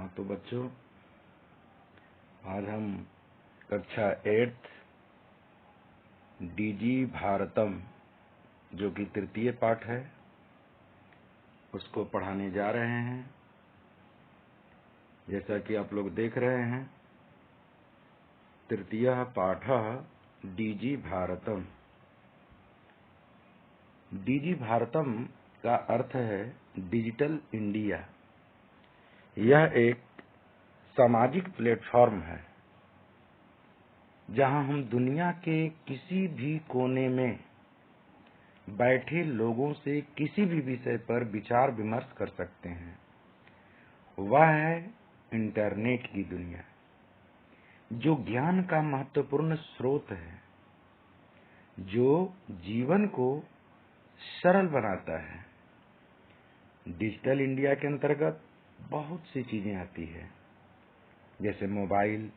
तो बच्चों, आज हम कक्षा 8 डीजी भारतम जो कि तृतीय पाठ है उसको पढ़ाने जा रहे हैं। जैसा कि आप लोग देख रहे हैं, तृतीय पाठ डीजी भारतम। डीजी भारतम का अर्थ है डिजिटल इंडिया। यह एक सामाजिक प्लेटफॉर्म है जहां हम दुनिया के किसी भी कोने में बैठे लोगों से किसी भी विषय पर विचार विमर्श कर सकते हैं। वह है इंटरनेट की दुनिया, जो ज्ञान का महत्वपूर्ण स्रोत है, जो जीवन को सरल बनाता है। डिजिटल इंडिया के अंतर्गत बहुत सी चीजें आती है, जैसे mobile,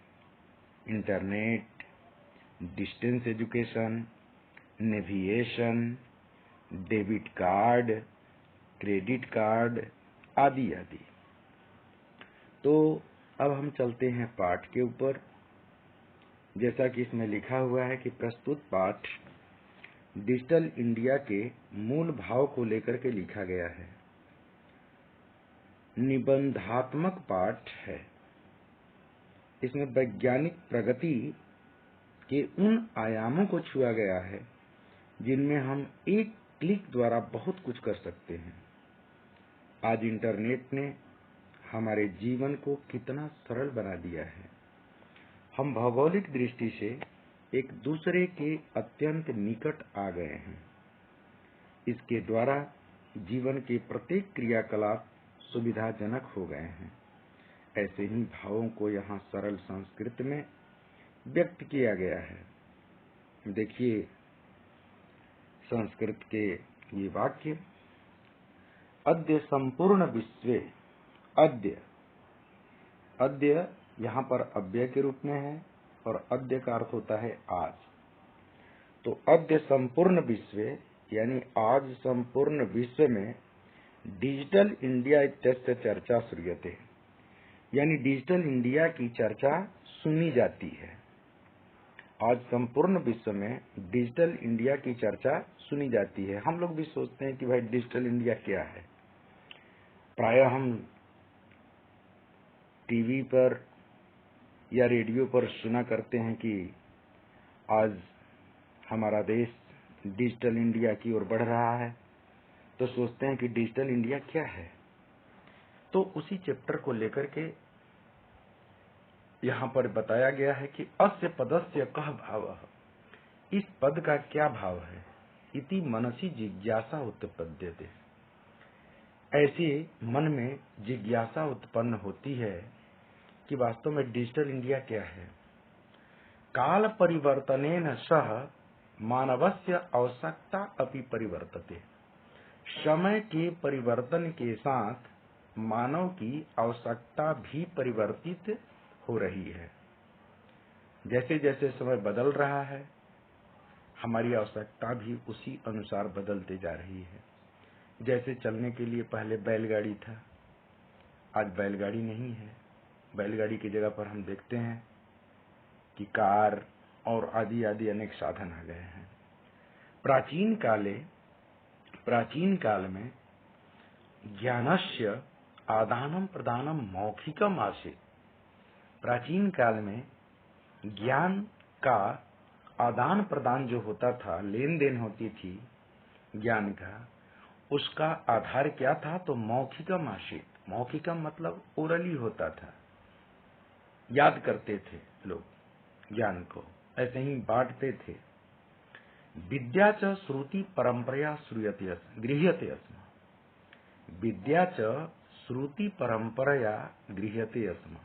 internet, distance education, navigation, debit card, credit card आदि आदि। तो अब हम चलते हैं पाठ के ऊपर। जैसा कि इसमें लिखा हुआ है कि प्रस्तुत पाठ डिजिटल इंडिया के मूल भाव को लेकर के लिखा गया है। निबंधात्मक पाठ है। इसमें वैज्ञानिक प्रगति के उन आयामों को छुआ गया है जिनमें हम एक क्लिक द्वारा बहुत कुछ कर सकते हैं। आज इंटरनेट ने हमारे जीवन को कितना सरल बना दिया है। हम भौगोलिक दृष्टि से एक दूसरे के अत्यंत निकट आ गए हैं। इसके द्वारा जीवन के प्रत्येक क्रियाकलाप सुविधाजनक हो गए हैं। ऐसे ही भावों को यहाँ सरल संस्कृत में व्यक्त किया गया है। देखिए संस्कृत के ये वाक्य, अद्य संपूर्ण विश्वे। अद्य, अद्य यहाँ पर अव्यय के रूप में है और अद्य का अर्थ होता है आज। तो अद्य संपूर्ण विश्वे यानी आज संपूर्ण विश्व में डिजिटल इंडिया इत्यस्य चर्चा श्रूयते, यानी डिजिटल इंडिया की चर्चा सुनी जाती है। आज संपूर्ण विश्व में डिजिटल इंडिया की चर्चा सुनी जाती है। हम लोग भी सोचते हैं कि भाई डिजिटल इंडिया क्या है। प्रायः हम टीवी पर या रेडियो पर सुना करते हैं कि आज हमारा देश डिजिटल इंडिया की ओर बढ़ रहा है, तो सोचते हैं कि डिजिटल इंडिया क्या है। तो उसी चैप्टर को लेकर के यहाँ पर बताया गया है कि अस्य पदस्य कः भावः, इस पद का क्या भाव है। इति मनसि जिज्ञासा उत्पद्यते, ऐसे मन में जिज्ञासा उत्पन्न होती है कि वास्तव में डिजिटल इंडिया क्या है। काल परिवर्तनेन सह मानवस्य आवश्यकता अपि परिवर्तते, समय के परिवर्तन के साथ मानव की आवश्यकता भी परिवर्तित हो रही है। जैसे जैसे समय बदल रहा है, हमारी आवश्यकता भी उसी अनुसार बदलते जा रही है। जैसे चलने के लिए पहले बैलगाड़ी था, आज बैलगाड़ी नहीं है। बैलगाड़ी की जगह पर हम देखते हैं कि कार और आदि आदि अनेक साधन आ गए हैं। प्राचीन काल में ज्ञानस्य आदानम प्रदानम मौखिकम आसीत्। प्राचीन काल में ज्ञान का आदान प्रदान जो होता था, लेन देन होती थी ज्ञान का, उसका आधार क्या था? तो मौखिकम आसीत्। मौखिकम मतलब ओरली होता था, याद करते थे लोग ज्ञान को, ऐसे ही बांटते थे। विद्या च श्रुति परंपरया श्रूयते गृह्यते स्म। विद्या च श्रुति परंपरया गृह्यते स्म,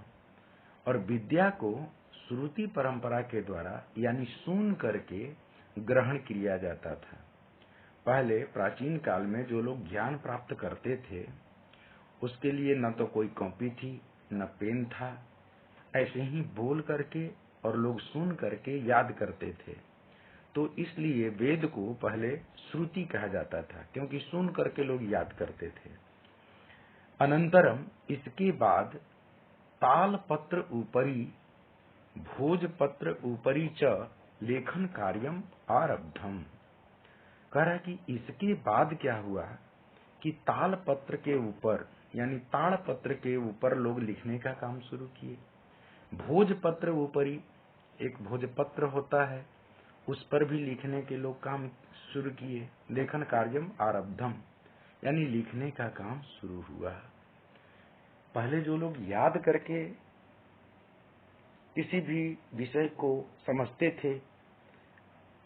और विद्या को श्रुति परंपरा के द्वारा यानी सुन करके ग्रहण किया जाता था। पहले प्राचीन काल में जो लोग ज्ञान प्राप्त करते थे, उसके लिए न तो कोई कॉपी थी न पेन था, ऐसे ही बोल करके और लोग सुन करके याद करते थे। तो इसलिए वेद को पहले श्रुति कहा जाता था, क्योंकि सुन करके लोग याद करते थे। अनंतरम इसके बाद तालपत्र उपरी भोजपत्र उपरी च लेखन कार्यम आरब्धम। कह रहा है कि इसके बाद क्या हुआ कि तालपत्र के ऊपर यानी ताड़पत्र के ऊपर लोग लिखने का काम शुरू किए। भोजपत्र ऊपरी एक भोजपत्र होता है, उस पर भी लिखने के लोग काम शुरू किए। लेखन कार्यम आरब्धम यानी लिखने का काम शुरू हुआ। पहले जो लोग याद करके किसी भी विषय को समझते थे,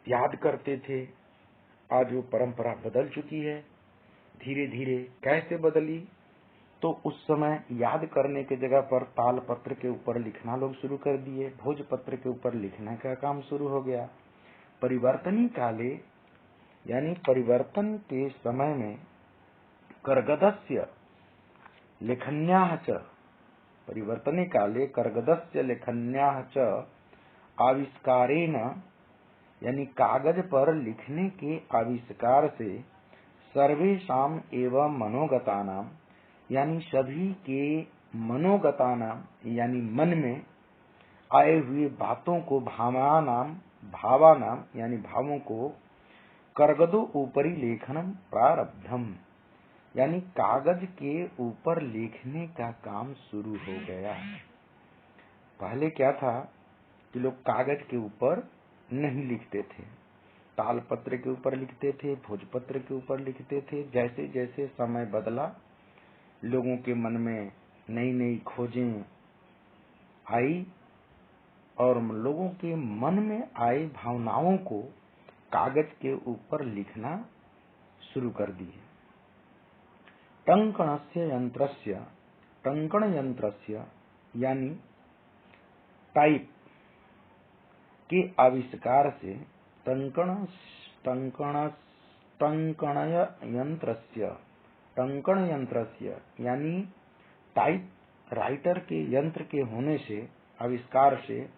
याद करते थे, आज वो परंपरा बदल चुकी है। धीरे धीरे कैसे बदली? तो उस समय याद करने के जगह पर तालपत्र के ऊपर लिखना लोग शुरू कर दिए, भोजपत्र के ऊपर लिखने का काम शुरू हो गया। परिवर्तनी काले यानी परिवर्तन के समय में कर्गदस्य लेखन्याः च परिवर्तने काले कर्गदस्य लेखन्याः च आविष्कारेण यानी कागज पर लिखने के आविष्कार से सर्वेषाम एवं मनोगतानाम यानी सभी के मनोगतानाम यानी मन में आए हुए बातों को भावानाम यानी भावों को कर्गदो ऊपरी लेखनम प्रारब्धम यानी कागज के ऊपर लिखने का काम शुरू हो गया। पहले क्या था कि लोग कागज के ऊपर नहीं लिखते थे, तालपत्र के ऊपर लिखते थे, भोजपत्र के ऊपर लिखते थे। जैसे जैसे समय बदला, लोगों के मन में नई नई खोजें आई और लोगों के मन में आई भावनाओं को कागज के ऊपर लिखना शुरू कर दिए। टंकण यंत्रस्य यानी टाइप के आविष्कार से टंकण यंत्रस्य यानी टाइप राइटर के यंत्र के होने से आविष्कार से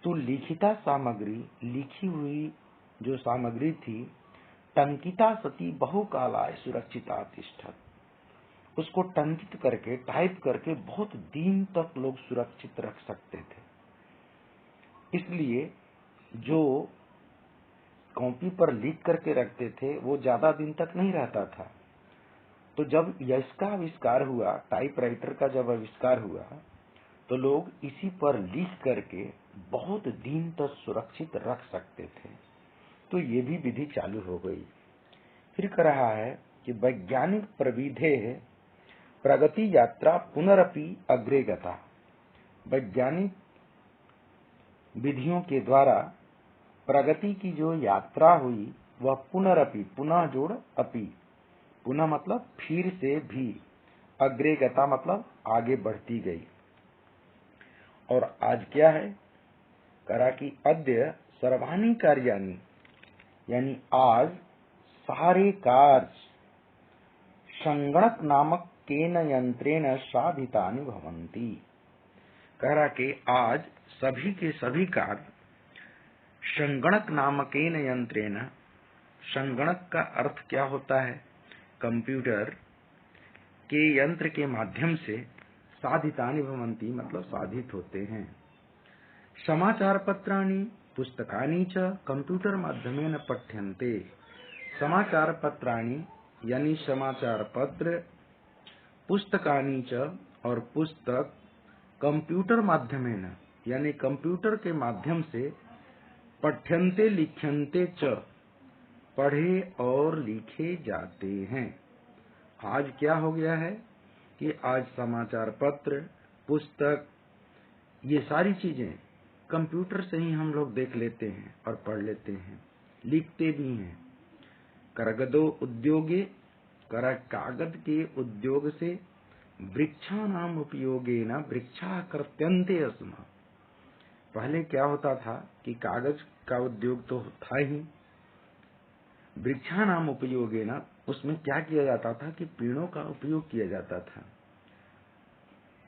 तो लिखिता सामग्री लिखी हुई जो सामग्री थी टंकिता सती बहुकालाय सुरक्षिता तिष्ठत उसको टंकित करके टाइप करके बहुत दिन तक लोग सुरक्षित रख सकते थे। इसलिए जो कॉपी पर लिख करके रखते थे वो ज्यादा दिन तक नहीं रहता था। तो जब इसका आविष्कार हुआ, टाइपराइटर का जब आविष्कार हुआ, तो लोग इसी पर लिख करके बहुत दिन तक सुरक्षित रख सकते थे। तो ये भी विधि चालू हो गई। फिर कह रहा है कि वैज्ञानिक प्रविधे प्रगति यात्रा पुनरपि अग्रे गता। वैज्ञानिक विधियों के द्वारा प्रगति की जो यात्रा हुई वह पुनरपि, पुनः जोड़ अपि, पुनः मतलब फिर से भी, अग्रे गता मतलब आगे बढ़ती गई। और आज क्या है? करा कि अद्य सर्वाणि कार्याणि यानी आज सारे कार्य संगणक नामक केन यंत्रेण साधितानि भवन्ति। कह रहा कि आज सभी के सभी कार्य संगणक नामकेन यंत्रेण, संगणक का अर्थ क्या होता है? कंप्यूटर के यंत्र के माध्यम से साधितानि भवन्ति मतलब साधित होते हैं। समाचार पत्राणि पुस्तकानि च कंप्यूटर माध्यमेन पठ्यन्ते। समाचार पत्राणि यानी समाचार पत्र, पुस्तकानि च और पुस्तक कंप्यूटर माध्यमेन यानी कंप्यूटर के माध्यम से पठ्यन्ते लिख्यन्ते च पढ़े और लिखे जाते हैं। आज क्या हो गया है कि आज समाचार पत्र, पुस्तक, ये सारी चीजें कंप्यूटर से ही हम लोग देख लेते हैं और पढ़ लेते हैं, लिखते भी हैं। करगदो उद्योगे, कागज के उद्योग से वृक्षाणाम उपयोगेन वृक्षा कर्त्यन्ते अस्म। पहले क्या होता था कि कागज का उद्योग तो था ही, वृक्षाणाम उपयोगेन उसमें क्या किया जाता था कि पेड़ों का उपयोग किया जाता था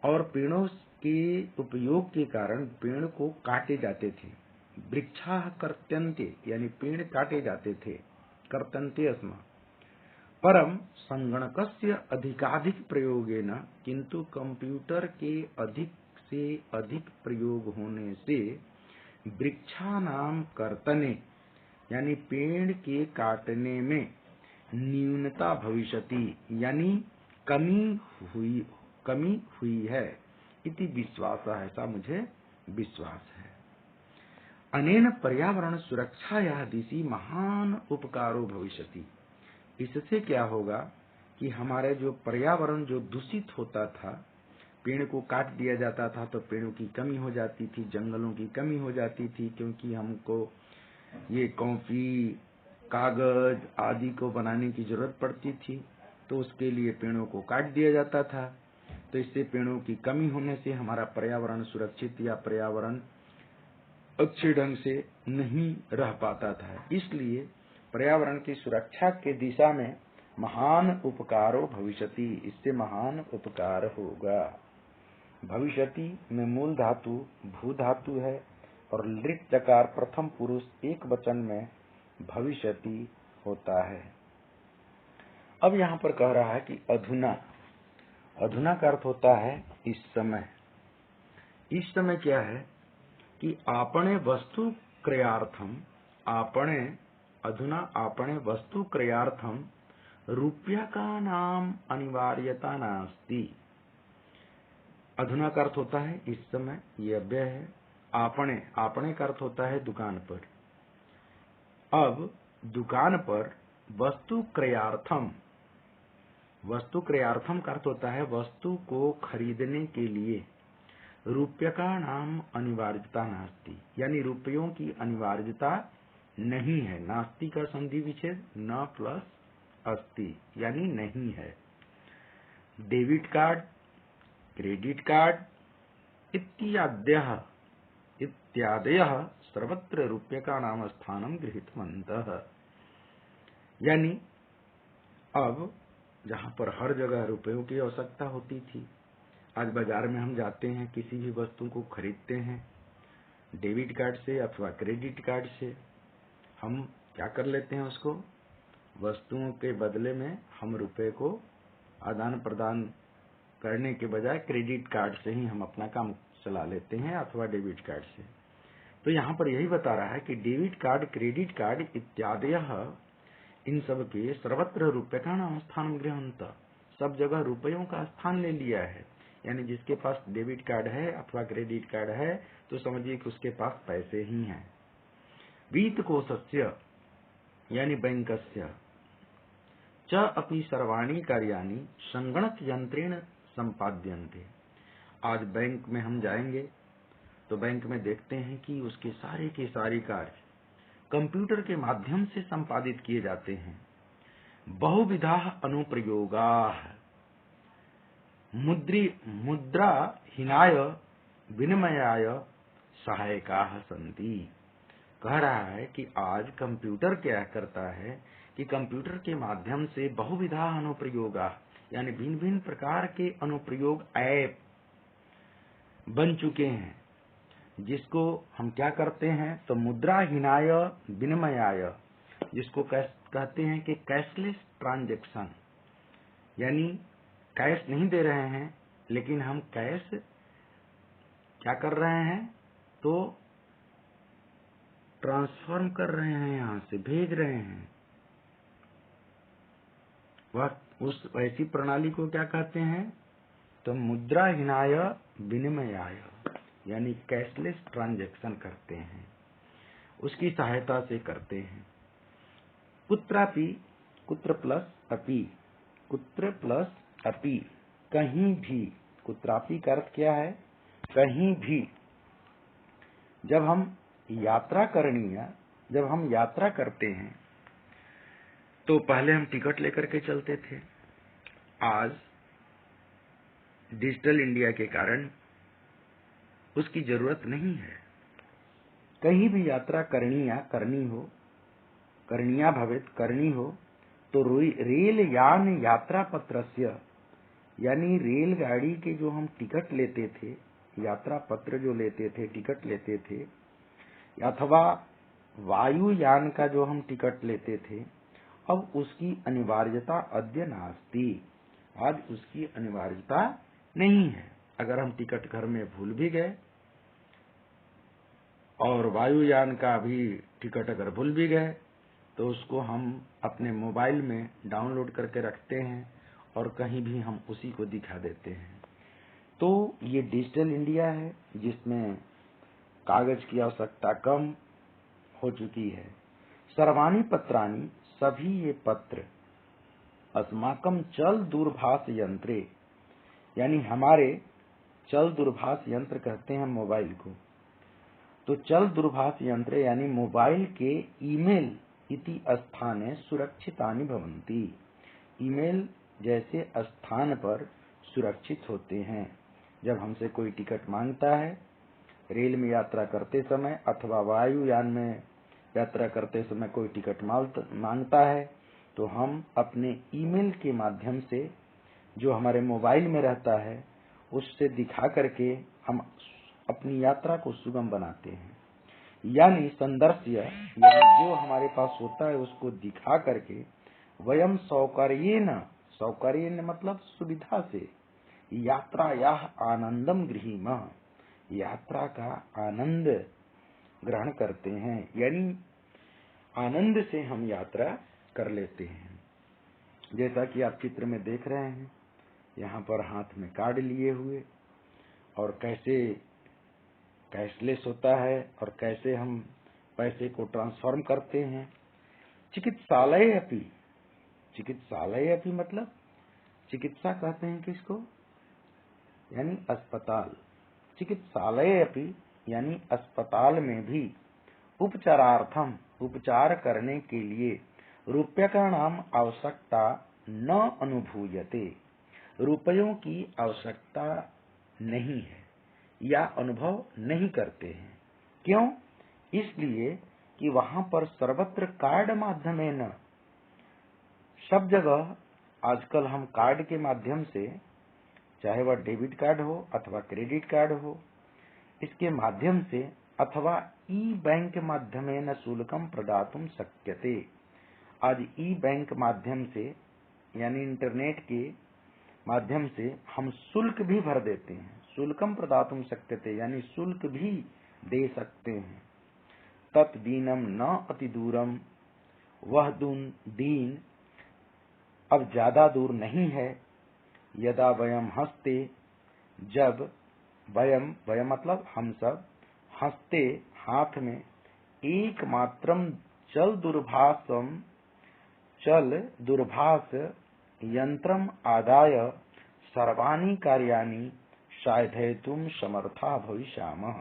और पेड़ों के उपयोग के कारण पेड़ को काटे जाते थे। वृक्षा कर्त्यन्ते यानी पेड़ काटे जाते थे, कर्त्यन्ते अस्म। परम संगणकस्य अधिकाधिक प्रयोगेन, किंतु कंप्यूटर के अधिक से अधिक प्रयोग होने से वृक्षानाम कर्तने यानी पेड़ के काटने में न्यूनता भविष्यति यानी कमी हुई है इति विश्वास है, ऐसा मुझे विश्वास है। अनेन पर्यावरण सुरक्षाया दिशि महान उपकारो भविष्यति। इससे क्या होगा कि हमारे जो पर्यावरण जो दूषित होता था, पेड़ को काट दिया जाता था तो पेड़ों की कमी हो जाती थी, जंगलों की कमी हो जाती थी, क्योंकि हमको ये कॉफी कागज आदि को बनाने की जरूरत पड़ती थी, तो उसके लिए पेड़ों को काट दिया जाता था। तो इससे पेड़ों की कमी होने से हमारा पर्यावरण सुरक्षित या पर्यावरण अच्छे ढंग से नहीं रह पाता था। इसलिए पर्यावरण की सुरक्षा के दिशा में महान उपकारो भविष्यति, इससे महान उपकार होगा। भविष्यति में मूल धातु भू धातु है और लृट चकार प्रथम पुरुष एक वचन में भविष्यति होता है। अब यहाँ पर कह रहा है कि अधुना, अधुना का अर्थ होता है इस समय। इस समय क्या है कि आपणे वस्तु क्रयार्थम, आपणे अधुना आपणे वस्तु क्रयार्थम रुपया का नाम अनिवार्यता नास्ति। अधुना का अर्थ होता है इस समय, ये अव्यय है। आपणे, आपणे का अर्थ होता है दुकान पर। अब दुकान पर वस्तु क्रयार्थम, वस्तु क्रयार्थम का अर्थ होता है वस्तु को खरीदने के लिए रुपया का नाम अनिवार्यता नास्ति, यानी रुपयों की अनिवार्यता नहीं है। नास्ति का संधि विच्छेद न प्लस अस्ति यानी नहीं है। डेबिट कार्ड, क्रेडिट कार्ड इत्यादयः सर्वत्र रुपये का नाम स्थानम गृहीतवन्तः। यानी अब जहाँ पर हर जगह रुपयों की आवश्यकता होती थी, आज बाजार में हम जाते हैं, किसी भी वस्तु को खरीदते हैं, डेबिट कार्ड से अथवा क्रेडिट कार्ड से हम क्या कर लेते हैं, उसको वस्तुओं के बदले में हम रुपए को आदान प्रदान करने के बजाय क्रेडिट कार्ड से ही हम अपना काम चला लेते हैं अथवा डेबिट कार्ड से। तो यहाँ पर यही बता रहा है कि डेबिट कार्ड, क्रेडिट कार्ड इत्यादयः, इन सब के सर्वत्र रुपये का नाम स्थान गृहंत, सब जगह रुपयों का स्थान ले लिया है। यानी जिसके पास डेबिट कार्ड है अथवा क्रेडिट कार्ड है तो समझिए कि उसके पास पैसे ही हैं। वित्त कोशस्य यानी बैंकस्य च अपि सर्वाणि कार्याणि संगणक यंत्रेण संपाद्यन्ते। आज बैंक में हम जाएंगे तो बैंक में देखते हैं कि उसके सारे के सारे कार्य कंप्यूटर के माध्यम से संपादित किए जाते हैं। बहुविधा अनुप्रयोगा मुद्रा हिनाय विनिमयाय सहायकाः सन्ति। कह रहा है कि आज कंप्यूटर क्या करता है कि कंप्यूटर के माध्यम से बहुविधा अनुप्रयोगा यानी भिन्न भिन्न प्रकार के अनुप्रयोग ऐप बन चुके हैं, जिसको हम क्या करते हैं तो मुद्रा हिनाय विनिमयाय, जिसको कहते हैं कि कैशलेस ट्रांजैक्शन, यानी कैश नहीं दे रहे हैं लेकिन हम कैश क्या कर रहे हैं तो ट्रांसफॉर्म कर रहे हैं, यहाँ से भेज रहे हैं। वह उस ऐसी प्रणाली को क्या कहते हैं तो मुद्रा हिनाय विनिमयाय, यानी कैशलेस ट्रांजैक्शन करते हैं, उसकी सहायता से करते हैं। कुत्रापि, कुत्र प्लस अपि, कुत्र प्लस अपि, कहीं भी। कुत्रापि का अर्थ क्या है, कहीं भी। जब हम यात्रा करनी, जब हम यात्रा करते हैं तो पहले हम टिकट लेकर के चलते थे। आज डिजिटल इंडिया के कारण उसकी जरूरत नहीं है। कहीं भी यात्रा करनी हो तो रेल यान यात्रा पत्रस्य, यानी रेलगाड़ी के जो हम टिकट लेते थे, यात्रा पत्र जो लेते थे, टिकट लेते थे, अथवा वायुयान का जो हम टिकट लेते थे, अब उसकी अनिवार्यता अद्य नास्ति, आज उसकी अनिवार्यता नहीं है। अगर हम टिकट घर में भूल भी गए और वायुयान का भी टिकट अगर भूल भी गए तो उसको हम अपने मोबाइल में डाउनलोड करके रखते हैं और कहीं भी हम उसी को दिखा देते हैं। तो ये डिजिटल इंडिया है जिसमें कागज की आवश्यकता कम हो चुकी है। सर्वाणि पत्राणि, सभी ये पत्र, अस्माकं चल दूरभाष यंत्रे, यानी हमारे चल दूरभाष यंत्र कहते हैं मोबाइल को, तो चल दूरभाष यंत्र यानी मोबाइल के ईमेल इति स्थाने सुरक्षितानि भवन्ति, ईमेल जैसे स्थान पर सुरक्षित होते हैं। जब हमसे कोई टिकट मांगता है रेल में यात्रा करते समय अथवा वायुयान में यात्रा करते समय कोई टिकट मांगता है तो हम अपने ईमेल के माध्यम से जो हमारे मोबाइल में रहता है उससे दिखा करके हम अपनी यात्रा को सुगम बनाते हैं। यानी संदर्श्य, यानी जो हमारे पास होता है उसको दिखा करके वयम सौकर्येन मतलब सुविधा से यात्रायाः आनंदम गृहीमः, यात्रा का आनंद ग्रहण करते हैं, यानी आनंद से हम यात्रा कर लेते हैं। जैसा कि आप चित्र में देख रहे हैं, यहाँ पर हाथ में कार्ड लिए हुए और कैसे कैशलेस होता है और कैसे हम पैसे को ट्रांसफॉर्म करते हैं। चिकित्सालय अपी मतलब चिकित्सा कहते हैं किसको, यानी अस्पताल। चिकित्सालय अपि यानी अस्पताल में भी उपचारार्थम, उपचार करने के लिए रूप्यकाणाम आवश्यकता न अनुभूयते, रुपयों की आवश्यकता नहीं है या अनुभव नहीं करते हैं। क्यों? इसलिए कि वहां पर सर्वत्र कार्ड माध्यमेन, सब जगह आजकल हम कार्ड के माध्यम से, चाहे वह डेबिट कार्ड हो अथवा क्रेडिट कार्ड हो, इसके माध्यम से अथवा ई बैंक माध्यमेन शुल्कम प्रदातुम शक्यते। आज ई बैंक माध्यम से यानी इंटरनेट के माध्यम से हम शुल्क भी भर देते हैं। शुल्कम प्रदातुम शक्यते यानी शुल्क भी दे सकते हैं। तत् दीनम न अति दूरम, वह दीन अब ज्यादा दूर नहीं है। यदा वयम हस्ते, जब वयम मतलब हम सब, हस्ते हाथ में, एकमात्रम चल दूरभाष यंत्रम आदाय सर्वाणि कार्याणि साधयितुम समर्था भविष्यामः।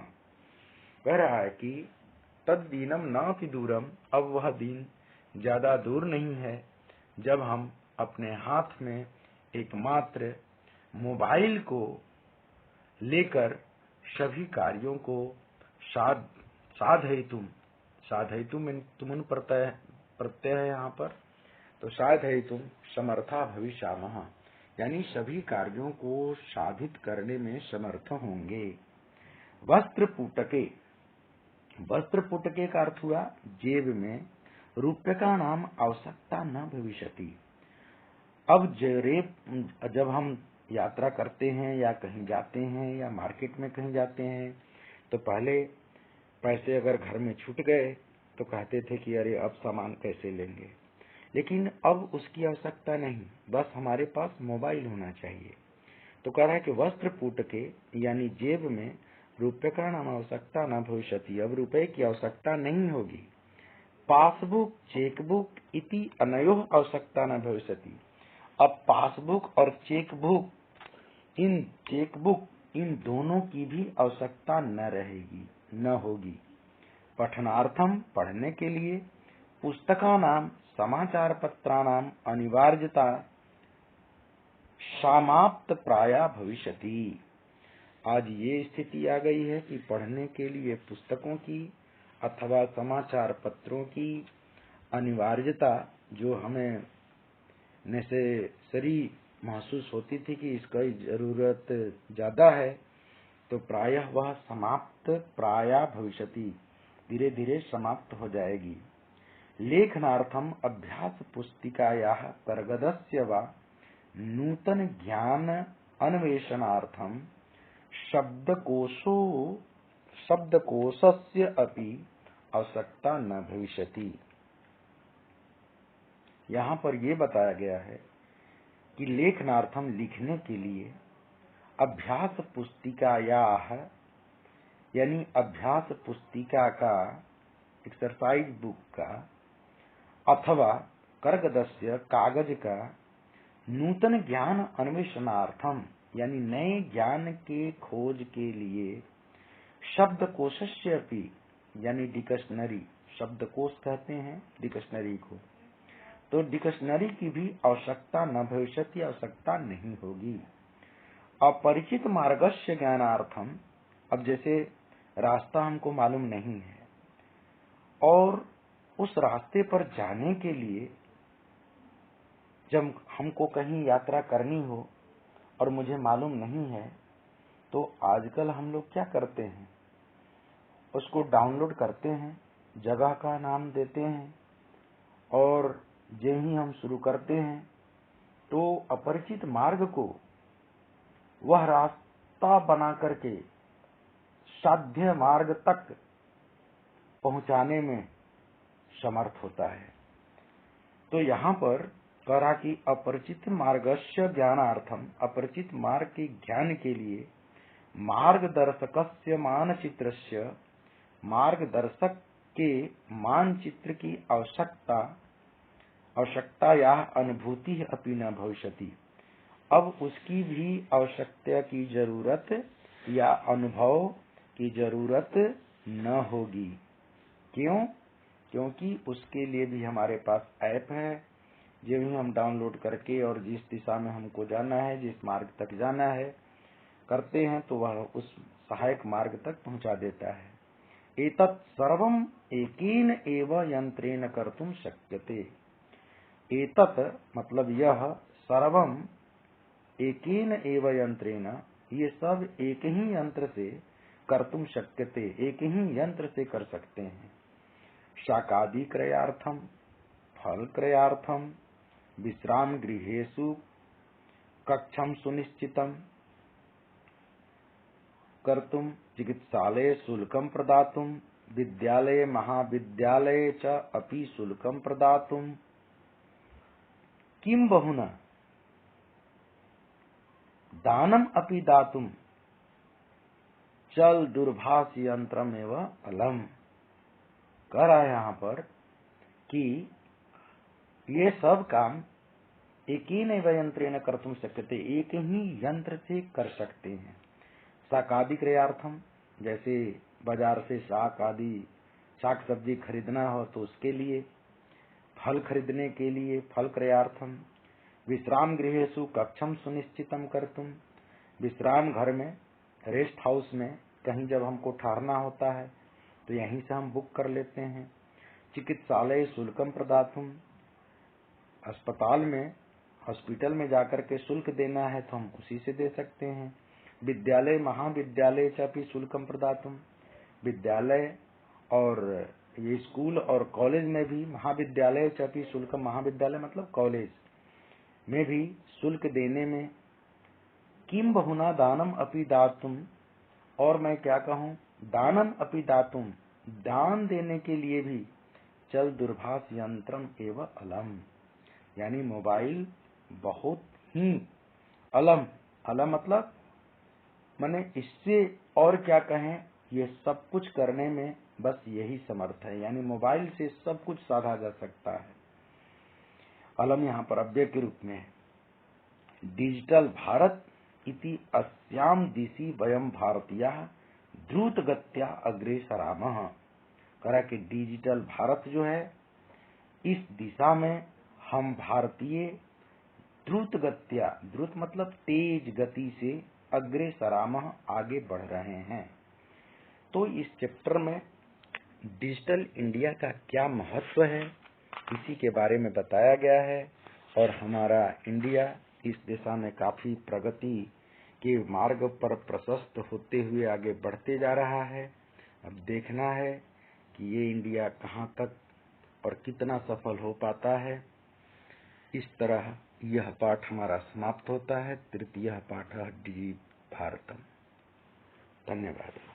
कह रहा है कि तद दीनम नाति दूरम, अब वह दिन ज्यादा दूर नहीं है जब हम अपने हाथ में एकमात्र मोबाइल को लेकर सभी कार्यों को साधयितुम तुमुन प्रत्यय है यहाँ पर, तो साधयितुम समर्था भविष्यामः यानी सभी कार्यों को साधित करने में समर्थ होंगे। वस्त्र पुटके का अर्थ हुआ जेब में, रूप्यकाणाम आवश्यकता न भविष्यति। अब जब हम यात्रा करते हैं या कहीं जाते हैं या मार्केट में कहीं जाते हैं तो पहले पैसे अगर घर में छूट गए तो कहते थे कि अरे अब सामान कैसे लेंगे, लेकिन अब उसकी आवश्यकता नहीं, बस हमारे पास मोबाइल होना चाहिए। तो कह रहा है कि वस्त्र पुटके यानी जेब में रूप्यकाणाम आवश्यकता न भविष्यति, अब रुपए की आवश्यकता नहीं होगी। पासबुक चेकबुक इति अनयोः आवश्यकता न भविष्यति, अब पासबुक और चेकबुक इन दोनों की भी आवश्यकता न होगी। पठनार्थम पढ़ने के लिए, पुस्तकानाम समाचार पत्राणाम अनिवार्यता समाप्त प्राया भविष्यति। आज ये स्थिति आ गई है कि पढ़ने के लिए पुस्तकों की अथवा समाचार पत्रों की अनिवार्यता जो हमें नेसेसरी महसूस होती थी कि इसकी जरूरत ज्यादा है, तो प्रायः वह समाप्त प्राया भविष्यति, धीरे धीरे समाप्त हो जाएगी। लेखनार्थम अभ्यास पुस्तिकायाः कर्गदस्य वा नूतन ज्ञान अन्वेषणार्थम शब्दकोशस्य अपि आवश्यकता न भविष्यति। यहाँ पर यह बताया गया है कि लेखनार्थम लिखने के लिए अभ्यास पुस्तिकायाः यानी अभ्यास पुस्तिका का, एक्सरसाइज बुक का, अथवा कर्गदस्य कागज का नूतन ज्ञान अन्वेषणार्थम यानी नए ज्ञान के खोज के लिए शब्दकोशस्य अपि यानी डिक्शनरी, शब्दकोश कहते हैं डिक्शनरी को, तो डिक्शनरी की भी आवश्यकता न भविष्यति, आवश्यकता नहीं होगी। अपरिचित मार्गस्य ज्ञानार्थम, अब जैसे रास्ता हमको मालूम नहीं है और उस रास्ते पर जाने के लिए जब हमको कहीं यात्रा करनी हो और मुझे मालूम नहीं है, तो आजकल हम लोग क्या करते हैं, उसको डाउनलोड करते हैं, जगह का नाम देते हैं और जो ही हम शुरू करते हैं तो अपरिचित मार्ग को वह रास्ता बना करके साध्य मार्ग तक पहुंचाने में समर्थ होता है। तो यहाँ पर कहा कि अपरिचित मार्गस्य ज्ञानार्थम, अपरिचित मार्ग के ज्ञान के लिए मार्गदर्शकस्य मानचित्रस्य, मार्गदर्शक के मानचित्र की आवश्यकता या अनुभूति अपि न भविष्यति, अब उसकी भी आवश्यकता की जरूरत या अनुभव की जरूरत न होगी। क्यों? क्योंकि उसके लिए भी हमारे पास ऐप है, जो भी हम डाउनलोड करके और जिस दिशा में हमको जाना है, जिस मार्ग तक जाना है करते हैं, तो वह उस सहायक मार्ग तक पहुंचा देता है। एतत् सर्वम एकेन एव यंत्रेण कर्तुम शक्यते। एतत् मतलब यह, सर्वम एकेन एव यंत्रेण, ये सब एक ही यंत्र से कर्तुम शक्यते, एक ही यंत्र से कर सकते हैं। शाकादि क्रयार्थम, फल क्रयार्थम, विश्राम गृहेषु कक्षम सुनिश्चितम कर्तुम, चिकित्सालये शुल्कम प्रदातुम, विद्यालये महाविद्यालये च अपि शुल्कम प्रदातुम, किम बहुना दानम अपि दातुम चल दूरभाष यंत्रम एवं अलम। कह रहा है यहाँ पर कि ये सब काम एक ही नैव यंत्रेण कर्तुम शक्यते, एक ही यंत्र से कर सकते हैं। शाकादि क्रयार्थम, जैसे बाजार से शाक सब्जी खरीदना हो तो उसके लिए, फल खरीदने के लिए फल क्रयार्थम, विश्राम गृहेषु कक्षम सुनिश्चितम कर्तुम, विश्राम घर में, रेस्ट हाउस में कहीं जब हमको ठहरना होता है तो यहीं से हम बुक कर लेते हैं। चिकित्सालय शुल्कम प्रदातुम, अस्पताल में, हॉस्पिटल में जाकर के शुल्क देना है तो हम उसी से दे सकते हैं। विद्यालय महाविद्यालय चापी शुल्कम प्रदातुम, विद्यालय और ये स्कूल और कॉलेज में भी, महाविद्यालय चापी शुल्कम, महाविद्यालय मतलब कॉलेज में भी शुल्क देने में। किम बहुना दानम अपि दातुम, और मैं क्या कहूँ, दानम अपि दातुम, दान देने के लिए भी चल दूरभाष यंत्रम एवं अलम, यानी मोबाइल बहुत ही अलम, अलम मतलब माने इससे और क्या कहें, ये सब कुछ करने में बस यही समर्थ है, यानी मोबाइल से सब कुछ साधा जा सकता है। अलम यहाँ पर अव्यय के रूप में है। डिजिटल भारत इति अस्याम दिशि वयम भारतीयाः द्रुत गत्या अग्रेसरामः। करा कि डिजिटल भारत जो है, इस दिशा में हम भारतीय द्रुत गत्या, द्रुत मतलब तेज गति से, अग्रेसरामः आगे बढ़ रहे हैं। तो इस चैप्टर में डिजिटल इंडिया का क्या महत्व है, इसी के बारे में बताया गया है और हमारा इंडिया इस दिशा में काफी प्रगति के मार्ग पर प्रशस्त होते हुए आगे बढ़ते जा रहा है। अब देखना है कि ये इंडिया कहाँ तक और कितना सफल हो पाता है। इस तरह यह पाठ हमारा समाप्त होता है। तृतीय पाठ डिजि भारतम। धन्यवाद।